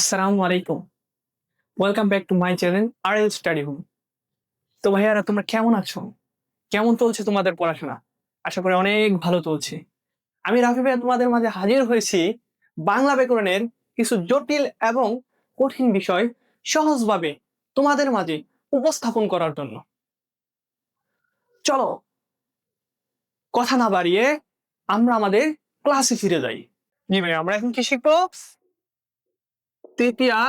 আসসালামু আলাইকুম। Welcome back to my channel RL study home. তো ভাইয়ারা তোমরা কেমন আছো? কেমন চলছে তোমাদের পড়াশোনা? আশা করি অনেক ভালো চলছে। আমি রাফি ভাইয়া তোমাদের মাঝে হাজির হয়েছি বাংলা ব্যাকরণের কিছু জটিল এবং কঠিন বিষয় সহজভাবে তোমাদের মাঝে উপস্থাপন করার জন্য। চলো কথা না বাড়িয়ে আমরা আমাদের ক্লাসে ফিরে যাই। জি ভাই, আমরা এখন কি শিখবো? তৃতীয়া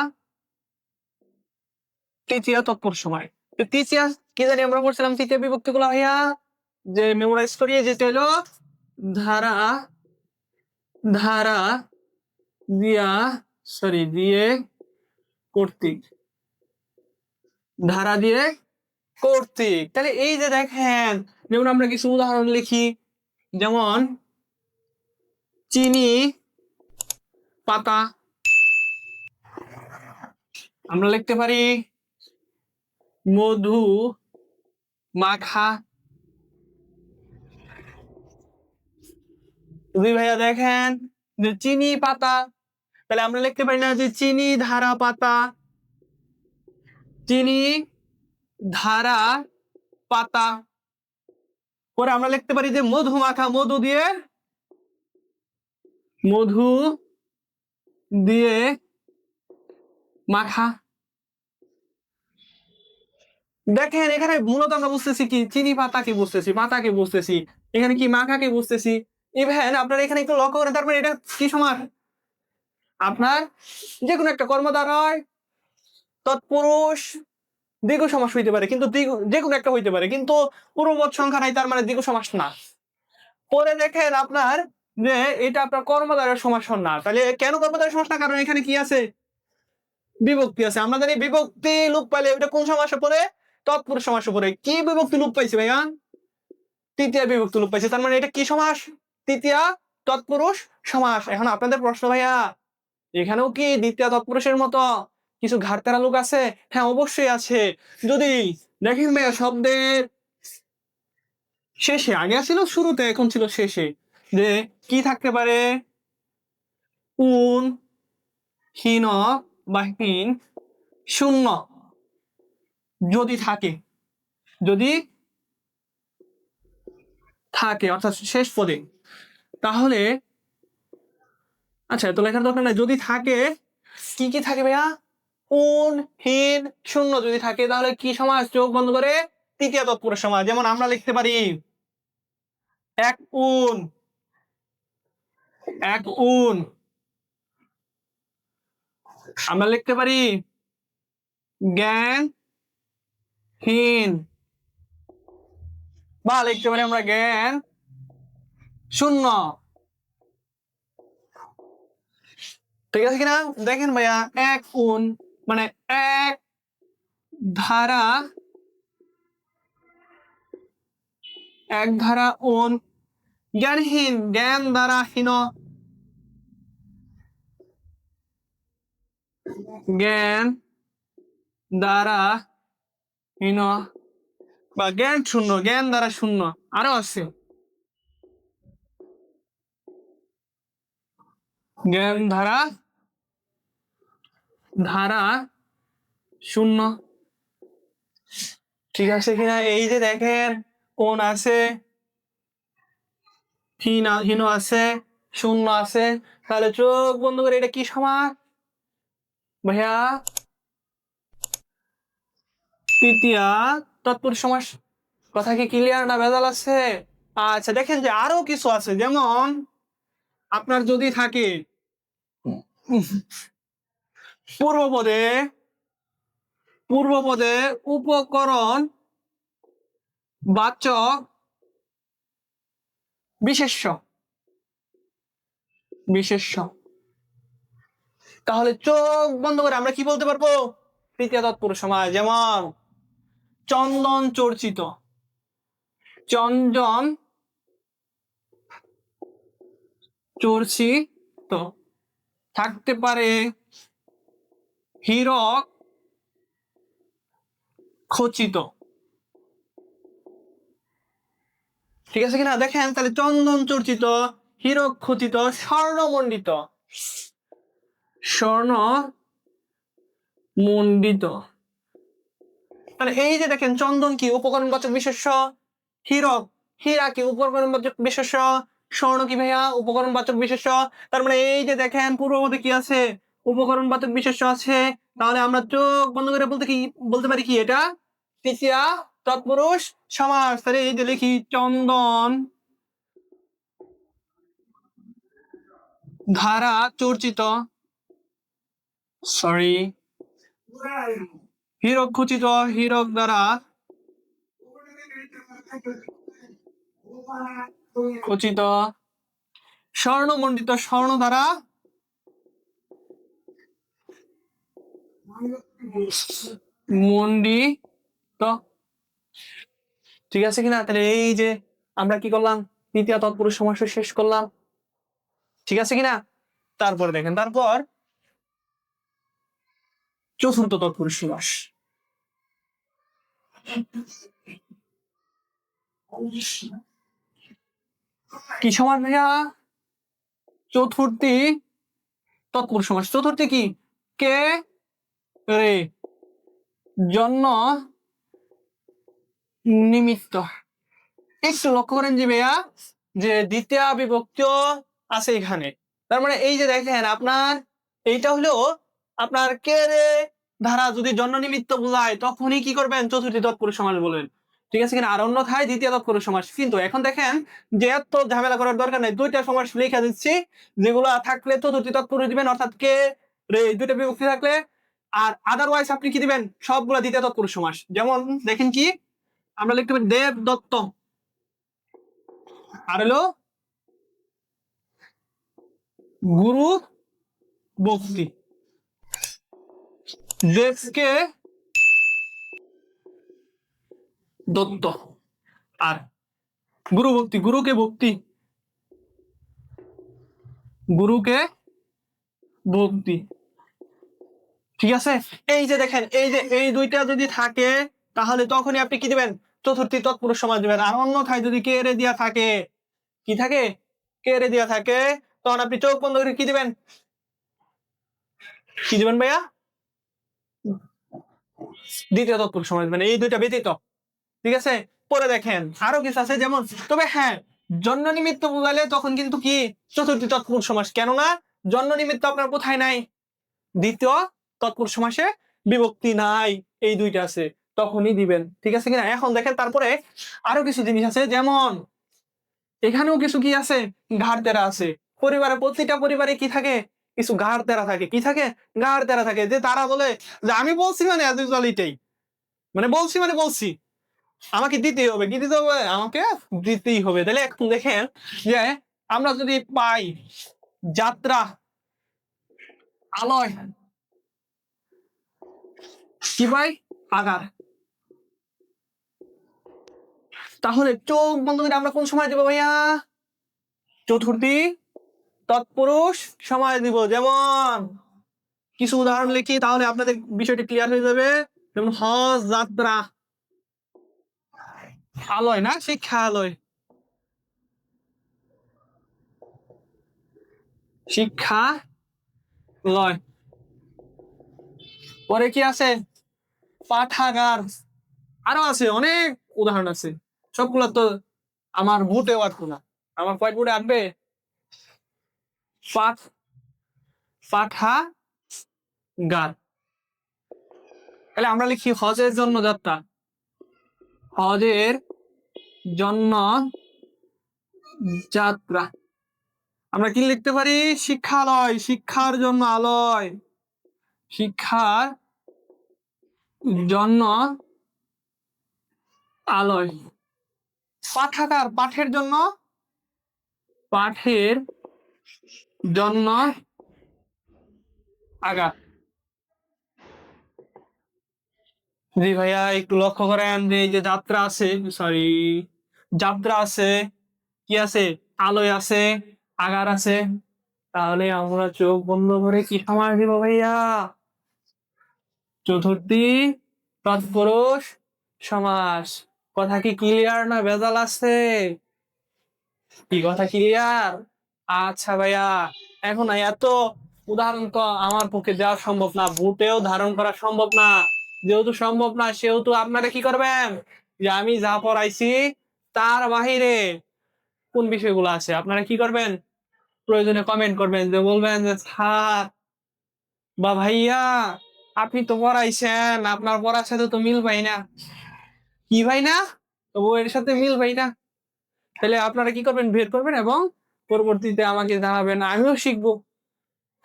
তৃতীয় তৎপুরুষ সময়। তো তৃতীয়া কি জানি আমরা পড়ছিলাম তৃতীয় বিভক্তি গুলো ভাইয়া, যে মেমোরাইজ করিয়ে যেতে হলো ধারা ধারা দিয়া দিয়ে কর্তৃক, ধারা দিয়ে কর্তৃক। তাহলে এই যে দেখেন, যেমন আমরা কিছু উদাহরণ লিখি, যেমন চিনি পাতা, আমরা লিখতে পারি মধু মাখা। দুই ভাইয়া দেখেন যে চিনি পাতা, তাহলে আমরা লিখতে পারি না যে চিনি ধারা পাতা, চিনি ধারা পাতা। পরে আমরা লিখতে পারি যে মধু মাখা, মধু দিয়ে মাখা। দেখেন এখানে মূলত আমরা বুঝতেছি কি, চিনি পাতাকে বুঝতেছি, পাতাকে বুঝতেছি, এখানে কি মাখাকে বুঝতেছি। ইভেন আপনার এখানে একটু লক্ষ্য করেন, তারপরে এটা কি সমাস? আপনার যে কোনো একটা কর্ম দ্বারায় তৎপুরুষ দ্বিগু সমাস হইতে পারে, কিন্তু যে কোনো একটা হইতে পারে, কিন্তু পূর্বপদ সংখ্যা নাই, তার মানে দ্বিগু সমাস না। পরে দেখেন আপনার যে এটা আপনার কর্মদ্বারের সমাস না। তাহলে কেন কর্মদ্বারের সমাস না? কারণ এখানে কি আছে? বিভক্তি আছে। আমরা জানি বিভক্তি লোপ পাইলে এটা কোন সমাসে পড়ে? তৎপুরুষ সমাসে পড়ে। কি বিভক্তি লোপ পাইছে ভাইয়া? তৃতীয় বিভক্তি লোপ পাইছে। তার মানে এটা কি সমাস? তৃতীয় তৎপুরুষ সমাস। এখন আপনাদের প্রশ্ন ভাইয়া, এখানেও কি দ্বিতীয় তৎপুরুষের মতো কিছু ঘাটতারা লোক আছে? হ্যাঁ অবশ্যই আছে। যদি দেখেন ভাইয়া, শব্দের শেষে, আগে ছিল শুরুতে, এখন ছিল শেষে, যে কি থাকতে পারে? উন, হীন বা হীন, শূন্য যদি থাকে, যদি থাকে অর্থাৎ শেষ পদে, তাহলে আচ্ছা এত লেখার দরকার নাই। যদি থাকে, কি কি থাকে ভাইয়া? উন, হীন, শূন্য যদি থাকে, তাহলে কি সমাস? চোখ বন্ধ করে তৃতীয় তৎপুরুষ সমাস। যেমন আমরা লিখতে পারি এক উন, এক উন। আমরা লিখতে পারি জ্ঞানহীন, বা লিখতে পারি আমরা জ্ঞান শূন্য। ঠিক আছে কিনা? দেখেন ভাইয়া, এক উন মানে এক ধারা, এক ধারা উন। জ্ঞানহীন, জ্ঞান দ্বারা হীন, জ্ঞান দ্বারা হীন, বা জ্ঞান শূন্য, জ্ঞান দ্বারা শূন্য। আরো আছে জ্ঞান ধারা ধারা শূন্য। ঠিক আছে কিনা? এই যে দেখেন, কোন আছে, হীন আছে, শূন্য আছে। তাহলে চোখ বন্ধ করে এটা কি সমাস ভাইয়া? তৃতীয়া তৎপুরুষ সমাস। কথা কি ক্লিয়ার না ভেজাল আছে? আচ্ছা দেখেন যে আরো কিছু আছে, যেমন আপনার যদি থাকে পূর্বপদে, পূর্বপদে উপকরণ বাচক বিশেষ্য, বিশেষ্য, তাহলে চোখ বন্ধ করে আমরা কি বলতে পারবো? তৃতীয় তৎপুরুষ সমাস। যেমন চন্দন চর্চিত, চন্দন চর্চিত থাকতে পারে হীরক খচিত। ঠিক আছে কিনা? দেখেন তাহলে চন্দন চর্চিত, হীরক খচিত, স্বর্ণমণ্ডিত, স্বর্ণ মণ্ডিত। তাহলে এই যে দেখেন চন্দন কি উপকরণবাচক বিশেষ্য, হীরক হীরা কি উপকরণবাচক বিশেষ্য, স্বর্ণ কি ভাইয়া উপকরণবাচক বিশেষ্য। তার মানে এই যে দেখেন পূর্বপদে কি আছে, উপকরণবাচক বিশেষ্য আছে। তাহলে আমরা চোখ বন্ধ করে বলতে পারি কি এটা তৃতীয়া তৎপুরুষ সমাস। তাহলে এই যে লিখি চন্দন ধারা চর্চিত, সরি হীরক খচিত, হীরক দ্বারা খচিত, স্বর্ণমণ্ডিত স্বর্ণ দ্বারা মণ্ডিত। ঠিক আছে কিনা? তাহলে এই যে আমরা কি করলাম, তৃতীয় তৎপুরুষ সমাস শেষ করলাম। ঠিক আছে কিনা? তারপরে দেখেন, তারপর চতুর্থ তৎপুরুষ সমাস। কি সমাস ভাইয়া? চতুর্থী তৎপুরুষ সমাস। চতুর্থী কি? কে রে জন্য নিমিত্ত। একটু লক্ষ্য করেন যে ভাইয়া যে দ্বিতীয় বিভক্তি আছে এখানে। তার মানে এই যে দেখেন আপনার এইটা হলো আপনার কে রে ধারা যদি জন্ম নিমিত্ত বোঝায় তখনই কি করবেন চতুর্থী তৎপুরুষ সমাস বলবেন। ঠিক আছে কিনা? আর অন্যথায় দ্বিতীয় তৎপুরুষ সমাস। কিন্তু এখন দেখেন যে এত ঝামেলা করার দরকার নেই, দুইটা সমাস লিখে দিচ্ছি যেগুলো থাকলে চতুর্থী তৎপুরুষ দিবেন, অর্থাৎ কে রে দুইটা বিভক্তি থাকলে। আর আদারওয়াইজ আপনি কি দিবেন সবগুলা দ্বিতীয় তৎপুরুষ সমাস। যেমন দেখেন কি আমরা লিখতে পারি দেব দত্ত, আর হলো গুরু ভক্তি। দেবকে দত্ত আর গুরু ভক্তি, গুরুকে ভক্তি, গুরুকে ভক্তি। ঠিক আছে? এই যে দেখেন এই যে এই দুইটা যদি থাকে তাহলে তখনই আপনি কি দিবেন চতুর্থী তৎপুরুষ সমাস দিবেন। আর অন্যথায় যদি কে রে দিয়া থাকে, কি থাকে কে রে দিয়া থাকে, তখন আপনি চোখ বন্ধ করে কি দিবেন, কি দিবেন ভাইয়া দ্বিতীয় তৎপুরুষ সমাস দিবেন, এই দুইটা ব্যতীত। ঠিক আছে? পরে দেখেন আরো কিছু আছে, যেমন তবে হ্যাঁ জন্ম নিমিত্ত বোঝালে তখন কিন্তু কি চতুর্থী তৎপুরুষ সমাস। কেননা জন্ম নিমিত্ত আপনার কোথায় নাই, দ্বিতীয় তৎপুরুষ সমাসে বিভক্তি নাই, এই দুইটা আছে, তখনই দিবেন। ঠিক আছে কিনা? এখন দেখেন তারপরে আরো কিছু জিনিস আছে, যেমন এখানেও কিছু কি আছে ঘাড় তেরা আছে। পরিবারে প্রতিটা পরিবারে কি থাকে কিছু ঘাড় তেরা থাকে, কি থাকে ঘাড় তেরা থাকে। যে তারা বলে যে আমি বলছি মানে এটাই, মানে বলছি মানে বলছি, আমাকে দিতেই হবে, কি দিতে হবে আমাকে দিতেই হবে। তাহলে এখন দেখেন যে আমরা যদি পাই যাত্রা আলয়, কি পাই আগার, তাহলে চোখ বন্ধ করে আমরা কোন সময় দেবো ভাইয়া চতুর্থী তৎপুরুষ সময় দিব। যেমন কিছু উদাহরণ লিখি তাহলে আপনাদের বিষয়টি ক্লিয়ার হয়ে যাবে। যেমন হজ যাত্রা আলয়, না শিক্ষা আলয়, শিক্ষা লয়। পরে কি আছে পাঠাগার, আরো আছে অনেক উদাহরণ আছে, সবগুলো তো আমার বুটে আঁকবো না, আমার হোয়াইট বোর্ডে আঁকবে। পাঠাগার। তাহলে আমরা লিখি হজের জন্য যাত্রা, হজের জন্য যাত্রা। আমরা কি লিখতে পারি শিক্ষালয়, শিক্ষার জন্য আলয়, শিক্ষার জন্য আলয়। পাঠাগার পাঠের জন্য, পাঠের জন্য আগার। জি ভাইয়া একটু লক্ষ্য করেন যে এই যে যাত্রা আছে, সরি যাত্রা আছে, কি আছে আলোয় আছে, আগার আছে। তাহলে আমরা চোখ বন্ধ করে কি সমাস দিব ভাইয়া চতুর্থী তৎপুরুষ সমাস। কথা কি ক্লিয়ার না ভেজাল আছে? কি কথা ক্লিয়ার? আচ্ছা ভাইয়া এখন এত উদাহরণ তো আমার পক্ষে দেওয়া সম্ভব না, ভূতেও ধারণ করা সম্ভব না। যেহেতু সম্ভব না, সেহেতু আপনারা কি করবেন, যে আমি যা পড়াইছি তার বাহিরে কোন বিষয়গুলো আছে আপনারা কি করবেন, প্রয়োজনে কমেন্ট করবেন, যে বলবেন যে স্যার বা ভাইয়া আপনি তো পড়াইছেন, আপনার পড়ার সাথে তো মিল পাই না। কি ভাই না, তো এর সাথে মিল পাই না, তাহলে আপনারা কি করবেন, বের করবেন এবং পরবর্তীতে আমাকে জানাবেন, আমিও শিখবো।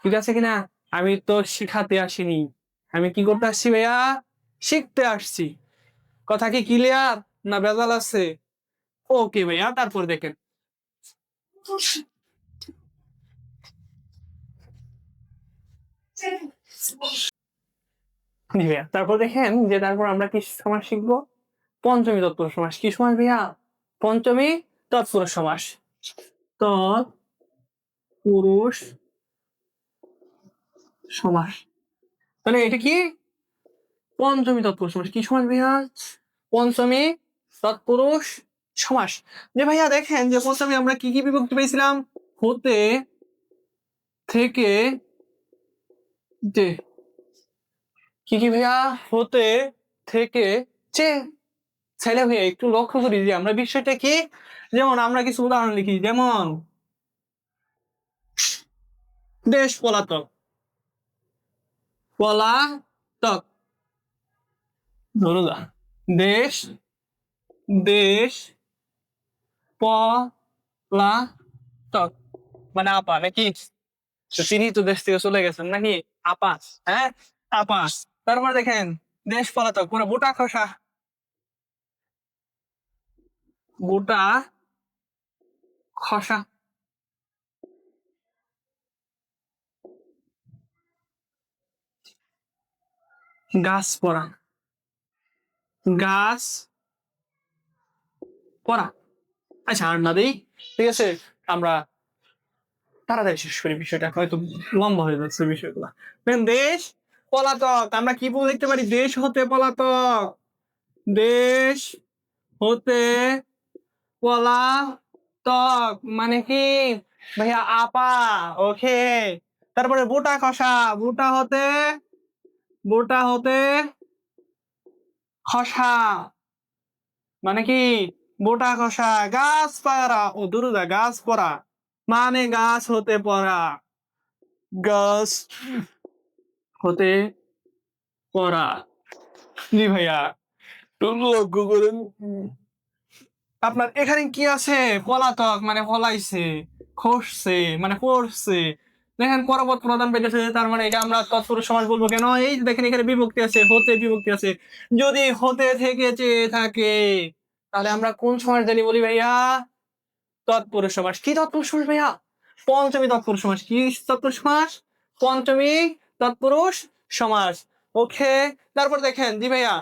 ঠিক আছে কিনা? আমি তো শিখাতে আসিনি, আমি কি করতে আসছি ভাইয়া, শিখতে আসছি। কথা কি ক্লিয়ার না ভেজাল আছে? ওকে ভাইয়া, তারপর দেখেন জি ভাইয়া, তারপর দেখেন যে তারপর আমরা কি সমাস শিখবো, পঞ্চমী তৎপুরুষ সমাস। কি সমাস ভাইয়া? পঞ্চমী তৎপুরুষ সমাস। তৎপুরুষ সমাস, তাহলে এটা কি, পঞ্চমী তৎপুরুষ সমাস। কি সমাস ভাইয়া? পঞ্চমী তৎপুরুষ সমাস। যে ভাইয়া দেখেন যে প্রথমে আমরা কি কি বিভক্তি পেয়েছিলাম, হতে, থেকে, যে। কি কি ভাইয়া? হতে, থেকে, চে। ছেলে ভাইয়া একটু লক্ষ্য করি যে আমরা বিষয়টা কি, যেমন আমরা কিছু উদাহরণ লিখি, যেমন দেশ পলাতক, পলাতক, ধরুন দেশ, দেশ পলাতক, মানে আপা নাকি, তো তিনি তো দেশ থেকে চলে গেছেন নাকি, আপা। হ্যাঁ, আপা। তারপর দেখেন দেশ পলাতক, পুরো বোটা খসা, বোটা খসা, গাছ পড়া, গাছ পড়া। আচ্ছা আর না দেই, ঠিক আছে, আমরা তাড়াতাড়ি শেষ করি, বিষয়টা হয়তো লম্বা হয়ে যাচ্ছে বিষয়গুলো। দেখেন দেশ পলাতক, আমরা কি বলে লিখতে পারি, দেশ হতে পলাতক, দেশ হতে পলাতক মানে কি ভাইয়া, আপা। ওকে, তারপরে বোটা খসা, বোটা হতে, বোটা হতে খসা মানে কি, বোটা খসা, গাছ পাড়া, ও দুরুদা, গাছ পড়া মানে গাছ হতে পড়া, গাছ হতে পড়া। জি ভাইয়া, একটু লক্ষ্য করুন আপনার এখানে কি আছে, পলাতক মানে পলাইছে, খসছে মানে পড়ছে। দেখেন পরপর প্রধান পেয়েছে, তার মানে এটা আমরা তৎপুরুষ সমাস বলবো কেন, এই যে দেখেন এখানে বিভক্তি আছে, হতে বিভক্তি আছে, যদি হতে থেকে চেয়ে থাকে তাহলে আমরা কোন সমাস জানি বলি ভাইয়া, তৎপুরুষ সমাস। কি তৎপুরুষ সমাস ভাইয়া? পঞ্চমী তৎপুরুষ সমাস। কি তৎপুরুষ সমাস? পঞ্চমী তৎপুরুষ সমাস। ওকে, তারপর দেখেন জি ভাইয়া,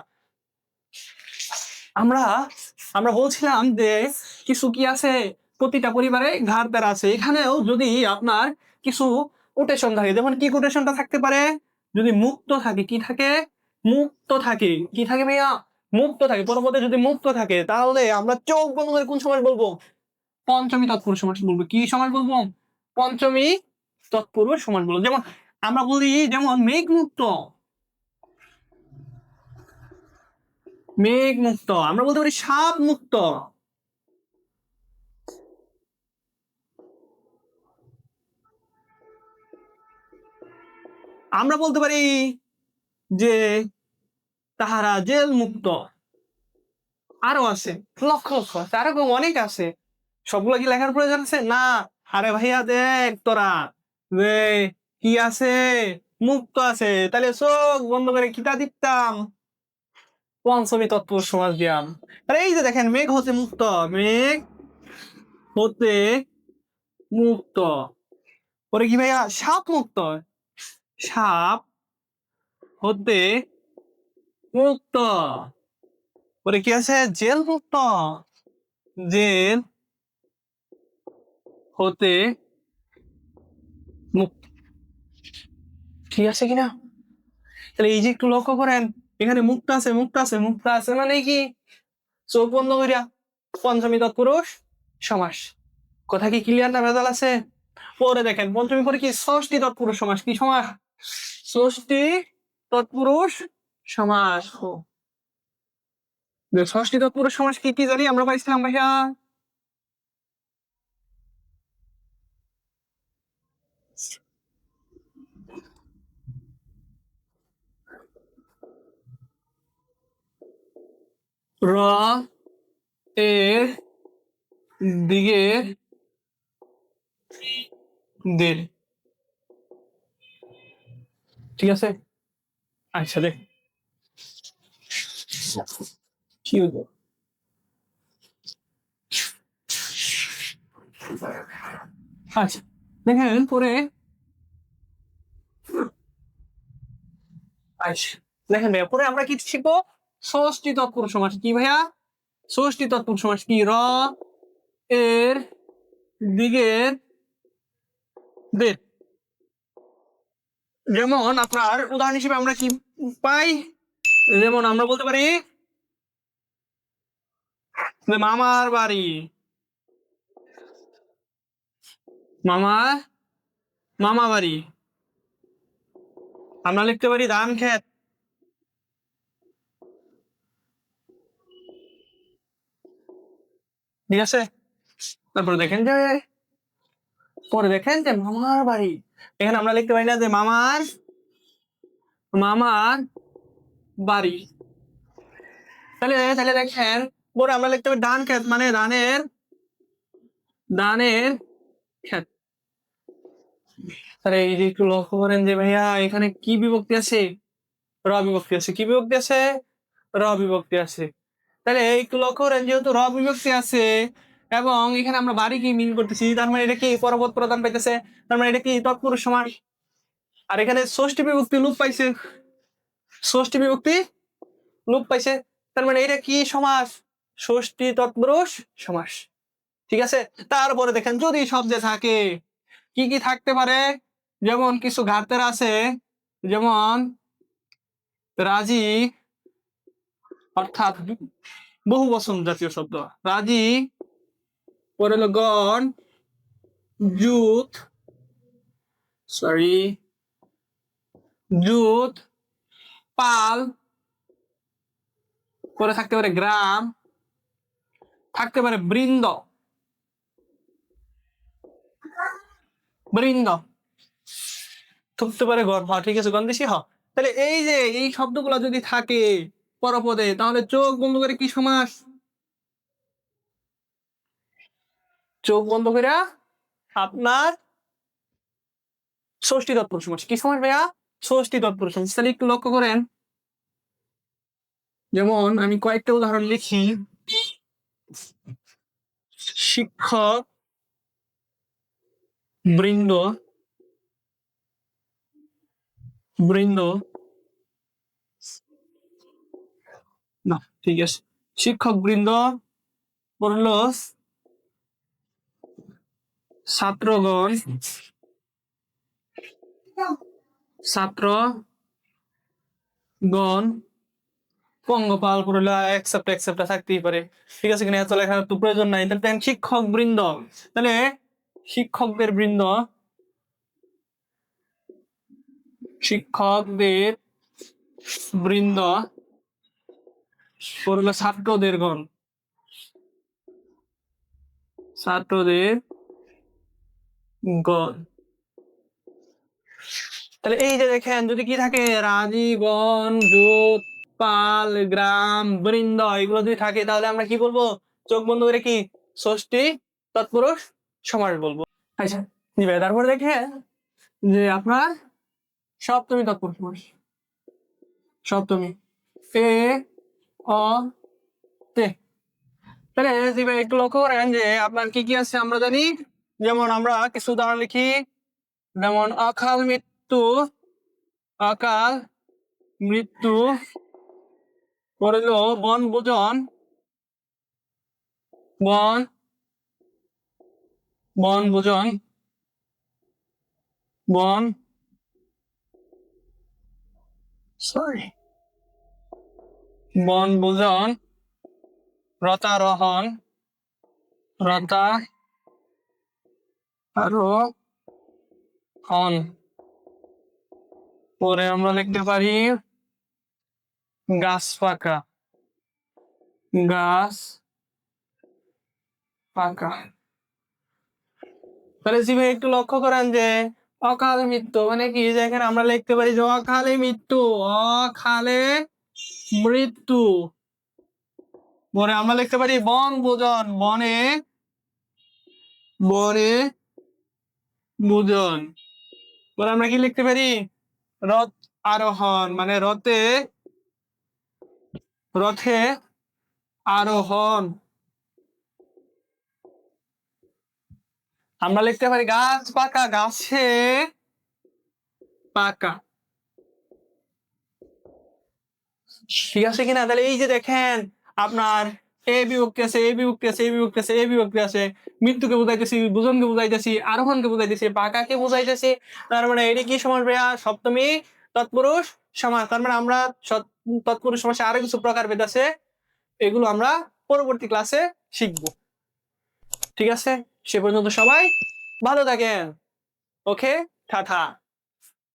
আমরা আমরা বলছিলাম যে কিছু কি আছে, প্রতিটা পরিবারে ঘাড় দ্বারা আছে, এখানেও যদি আপনার কিছু কোটেশন থাকে, যেমন কি কোটেশনটা থাকতে পারে, যদি মুক্ত থাকে, কি থাকে, মুক্ত থাকে, কি থাকে ভাইয়া, মুক্ত থাকে, পরপদে যদি মুক্ত থাকে তাহলে আমরা চোখ বন্ধ করে কোন সমাস বলবো, পঞ্চমী তৎপুরুষ সমাস বলবো। কি সমাস বলবো? পঞ্চমী তৎপুরুষ সমাস বলবো। যেমন আমরা বলি, যেমন মেঘ মুক্ত, মেঘ মুক্ত, আমরা বলতে পারি সাপ মুক্ত, আমরা বলতে পারি যে তাহারা জেল মুক্ত। আরো আছে, লক্ষ লক্ষ আছে, আরো অনেক আছে, সবগুলো কি লেখার প্রয়োজন আছে না? আরে ভাইয়া দেখ তোরা, যে কি আছে, মুক্ত আছে, তাহলে চোখ বন্ধ করে কিতা দিতাম, পঞ্চমী তৎপুরুষ সমাস দিয়াম। আরে এই যে দেখেন মেঘ হতে মুক্ত, মেঘ হতে মুক্ত, পরে কি ভাইয়া সাপ মুক্ত, সাপ হতে মুক্ত, পরে কি আছে জেল মুক্ত, জেল হতে মুক্ত। ঠিক আছে কিনা? তাহলে এই যে একটু লক্ষ্য করেন, এখানে মুক্ত আছে, মুক্ত আছে, মুক্ত আছে মানে কি, চোখ বন্ধ করিয়া পঞ্চমী তৎপুরুষ সমাস। কথা কি ক্লিয়ার না ভেজাল আছে? পরে দেখেন পঞ্চমী পরে কি ষষ্ঠী তৎপুরুষ সমাস, কি সমাস? ষষ্ঠী তৎপুরুষ সমাস। ষষ্ঠী তৎপুরুষ সমাস কি কি জানি আমরা পাইছিলাম ভাইয়া? র এর দিকে দের, ঠিক আছে। আচ্ছা দেখ কি হইব, আচ্ছা দেখেন পরে, আচ্ছা দেখেন ভাইয়া পরে আমরা কি শিখবো? ষষ্ঠী তৎপুরুষ সমাস কি ভাইয়া? ষষ্ঠী তৎপুরুষ সমাস কি? র এর দিকের দের। যেমন আপনার উদাহরণ হিসেবে আমরা কি পাই? যেমন আমরা বলতে পারি মামার বাড়ি, মামা মামা বাড়ি। আমরা লিখতে পারি ধান ক্ষেত, ঠিক আছে। তারপরে দেখেন যে পরে দেখেন যে মামার বাড়ি, এখানে আমরা লিখতে পারি না যে মামার মামার বাড়ি। তাহলে তাহলে দেখেন পরে আমরা লিখতে পারি ধান ক্ষেত, মানে ধানের ধানের ক্ষেত। তাহলে এই যে একটু লক্ষ্য করেন যে ভাইয়া এখানে কি বিভক্তি আছে? র বিভক্তি আছে। কি বিভক্তি আছে? র বিভক্তি আছে। তাহলে একটু লক্ষ্য করেন যেহেতু র বিভক্তি আছে এবং এখানে আমরা বাড়ি কি মিন করতেছি, তার মানে এটা কি পরপদ প্রদান পাইতেছে, তার মানে এটা কি তৎপুরুষ সমাস। আর এখানে ষষ্ঠী বিভক্তি লোপ পাইছে, ষষ্ঠী বিভক্তি লোপ পাইছে, তার মানে এটা কি সমাস? ষষ্ঠী তৎপুরুষ সমাস, ঠিক আছে। তারপরে দেখেন যদি শব্দে থাকে কি কি থাকতে পারে, যেমন কিছু ঘাতের আছে, যেমন রাজি অর্থাৎ বহু বচন জাতীয় শব্দ, রাজি, পরে হলো গণ, জুত, সরি জুত, পাল, পরে থাকতে পারে গ্রাম, থাকতে পারে বৃন্দ, বৃন্দ, থাকতে পারে গণ, ঠিক আছে গণদেশী হ। তাহলে এই যে এই শব্দগুলো যদি থাকে পরপদে তাহলে চোখ বন্ধ করে কি সমাস? চোখ বন্ধ করে আপনার ষষ্ঠী তৎপুরুষ সমাস, কি সমাস ভাইয়া? ষষ্ঠী তৎপুরুষ সমাস। তাহলে একটু লক্ষ্য করেন, যেমন আমি কয়েকটা উদাহরণ লিখি। শিক্ষক বৃন্দ বৃন্দ, না ঠিক আছে, শিক্ষক বৃন্দ, পড়ল ছাত্রগণ, ছাত্রগণ, পঙ্গপাল, পড়ল একসেপ্ট, একসেপ্ট থাকতেই পারে, ঠিক আছে কিনা? এত লেখার তো প্রয়োজন নাই। তাহলে দেখেন শিক্ষক বৃন্দ, তাহলে শিক্ষকদের বৃন্দ, শিক্ষকদের বৃন্দ, পড়ল ছাত্রদের গণ, ছাত্রদের গণ। তাহলে এই যে দেখেন যদি কি থাকে, রাজি, গণ, জোট, পাল, গ্রাম, বৃন্দ, এগুলো যদি থাকে তাহলে আমরা কি বলবো? চোখ বন্ধ করে কি ষষ্ঠী তৎপুরুষ সমাস বলবো। আচ্ছা নিবে, তারপরে দেখেন যে আপনার সপ্তমী তৎপুরুষ সমাস, সপ্তমী এ অ তে। তাহলে দিবে একটু লক্ষ্য করেন যে আপনার কি কি আছে আমরা জানি, যেমন আমরা কিছু উদাহরণ লিখি, যেমন অকাল মৃত্যু, অকাল মৃত্যু, পড়ল বনভোজন, বন বনভোজন, বন সরি বনভোজন, রতারোহণ, রতা আরো হন। পরে আমরা লিখতে পারি গাছ পাকা। গাছ পাকা। তাহলে জি ভাই একটু লক্ষ্য করেন যে অকালে মৃত্যু মানে কি, যে এখানে আমরা লিখতে পারি যে অকালে মৃত্যু, অকালে মৃত্যু। পরে আমরা লিখতে পারি বনভোজন, বনে বনে ভোজন। পরে আমরা কি লিখতে পারি, রথ আরোহণ মানে রথে আরোহণ। আমরা লিখতে পারি গাছ পাকা, গাছে পাকা। ঠিক আছে কিনা? তাহলে এই যে দেখেন আপনার এ বিভক্তি আছে, এ বিভক্তি আছে, এ বিভক্তি আছে, এ বিভক্তি আছে, মৃত্যুকে বুঝাইতেছি, ভোজনকে বুঝাইতেছি, আরোহণকে বুঝাইতেছি, পাকাকে বুঝাইতেছি। তার মানে এটি কি সমাস ভাইয়া? সপ্তমী তৎপুরুষ সমাস। তার মানে আমরা তৎপুরুষ সমাসে আরো কিছু প্রকারভেদ আছে, এগুলো আমরা পরবর্তী ক্লাসে শিখবো। ঠিক আছে, সে পর্যন্ত সবাই ভালো থাকেন। ওকে, টাটা।